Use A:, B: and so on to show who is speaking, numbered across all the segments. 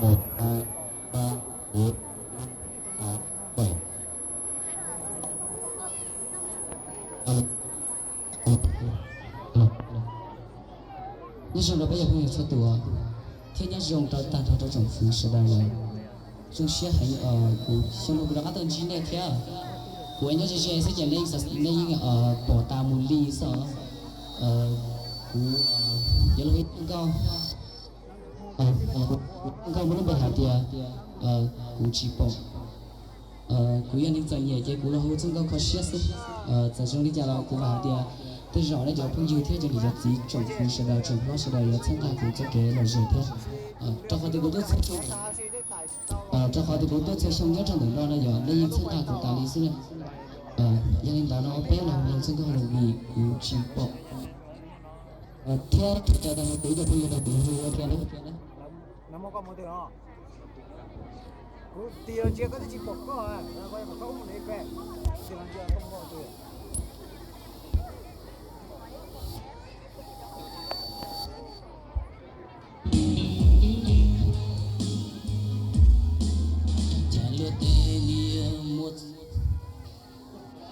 A: một hai ba bốn sáu bảy. Alo.
B: 你说的不要朋友说多，天天用到单头这种方式的人，就些很像那个阿登基那天，我人家就是这件那个保大木里啥，古有那个高，高不能被下跌，古吉宝。古人的专业结果然后整个考学生，在这里讲了古话的，但是后来就朋友天就你就自己种平时的种老师的要参加工作给了热天，这好的我都参加，这好的我都在乡间上等到了要那一参加工大理是呢，要领导呢我背了我整个容易古吉宝，天在咱们国家朋友的朋友天嘞。
C: Nó có một tiếng không? Cứ tiền chia có thể chỉ bọc có à, nó coi mà không để về, tiền làm gì không có tiền.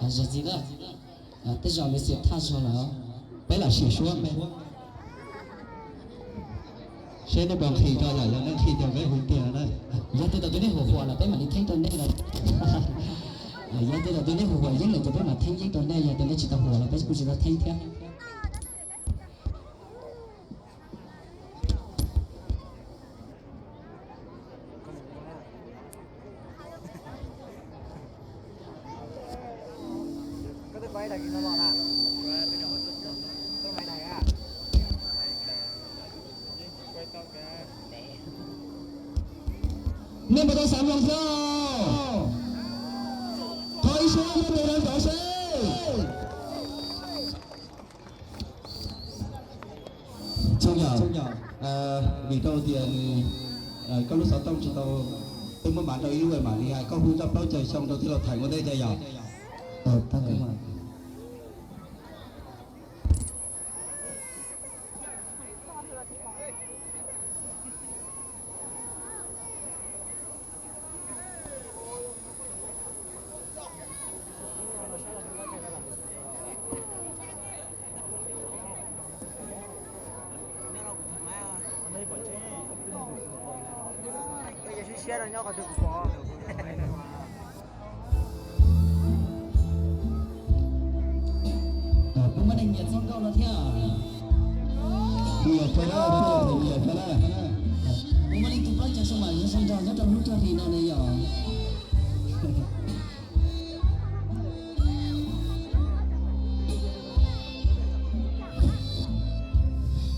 B: Giờ gì đó, tới giờ mới sẽ tha cho nó,
A: Đấy là xì xuống mẹ. Sẽ nó bằng khi cho là nó khi cho cái hụt tiền đây.
B: giờ tôi đầu tiên hồ hòa là bé mà đi thấy tôi đây là, giờ tôi đầu tiên hồ hòa nhất là cho bé mà thấy giấy tôi đây giờ tôi nói chỉ tao hòa là bé cũng chỉ tao thấy theo.
C: Có thể quay lại cái nó bọn à? Tôi mày này à?
A: Nên mà tôi sẵn lòng sao? Thôi xuống với tôi đang gọi xe. Trong nhỏ, vì tôi thì có lúc 6 tông cho tôi mới bán đầu yêu người mà đi hay có hú trong đó trời xong đầu thì là thành có đây chơi nhỏ.
B: Tao cũng mà.
C: Bây giờ xe rồi nhau còn được bỏ.
B: Cũng mà đánh nhiệt xong câu nó theo.
A: Nhiệt cho nó, nhiệt cho nó.
B: Cũng mà đánh tụt lách cho xong mà nó xong tròn nó trong lúc cho thì nó này nhỏ.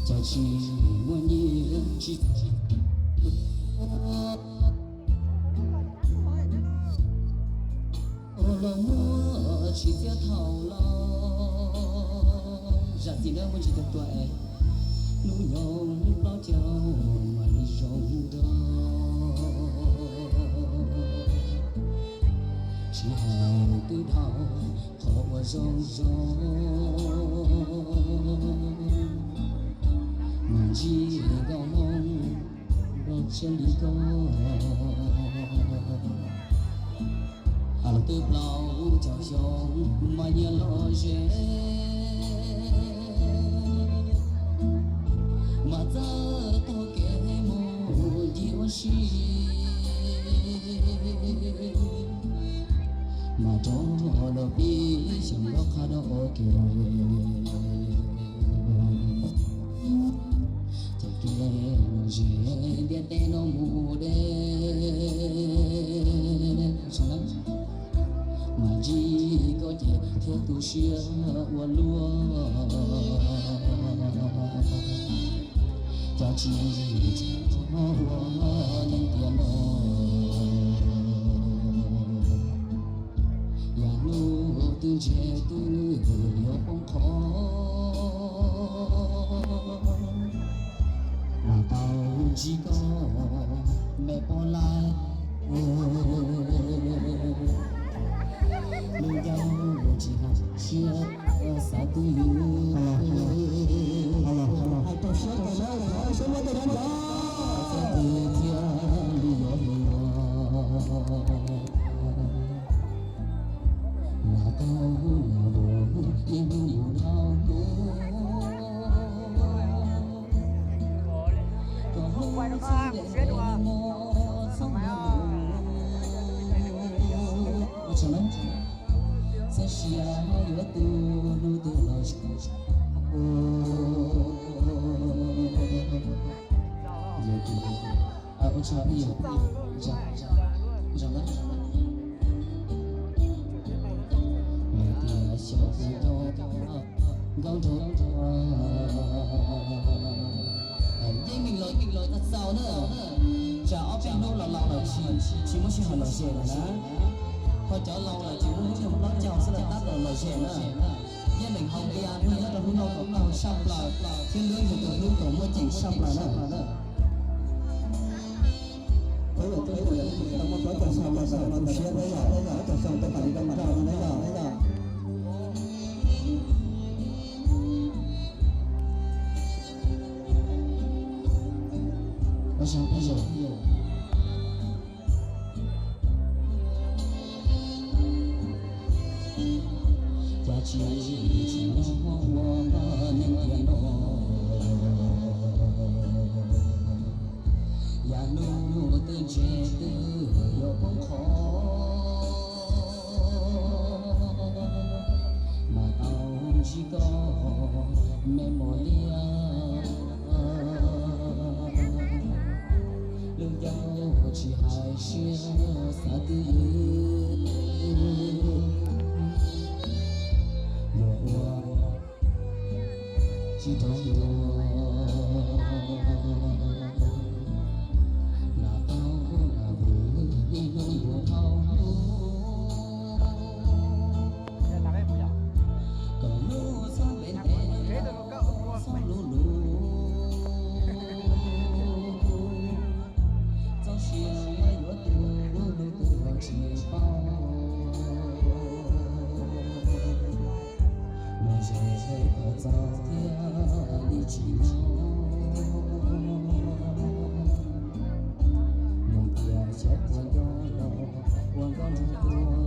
B: Cho chỉ muốn nhìn chỉ lo mua chỉ tiếc thầu lo ra gì nữa muốn chỉ được tuổi nụ nhung lo cho mình rong đó chỉ hai từ đầu họ rong mà chỉ gào mong đôi chân đi có từ lâu chào chồng mà nhớ lo dễ mà giờ tôi kể một điều gì mà trong lo bi chẳng lo khá đó kể chẳng kể dễ biết tên nó mù đê sao lắm mà chỉ có thể theo tu sửa và lúa cho chỉ cho nên tiền đó và nu từ trẻ từ yêu không khó mà tao chỉ có mẹ bỏ lại mình nhau chỉ học chia satu you
A: Halo. Atau siapa yang mau? Semua tidak ada.
B: chia yo tu nu tu lo yo tu à ô cha đi cha cha đó mẹ tia xia tu cho gấu trâu nhưng mình lỗi thật sao nữa chả ở bên đâu là lâu là chỉ muốn xin hỏi lời xe là đó thôi chở lâu là chỉ muốn nói chào sẽ là tắt rồi lời xe nữa với mình không đi ăn nữa là lúc nào cũng nào sắp là thiên lưới của tôi lúc cũng mới chỉnh sắp là đó
A: với lại tôi là tao muốn nói cho xong là sao tôi sẽ đấy là cho xong tôi phải đi đâu mà ra đấy là
B: bây giờ giá trị chỉ nó nên tiền nó ya nu tự chế tự yo bóng khó mà tao chỉ có memoria lưng dao chỉ hai chia xa tư chỉ trong là tao là vừa đi nông buồn thao còn lu sống bên em sống lu lu trong chiều mai lúa từ vào chiều bao mà giờ có gió thiên đi chỉ một tia chết qua gió lò quăng con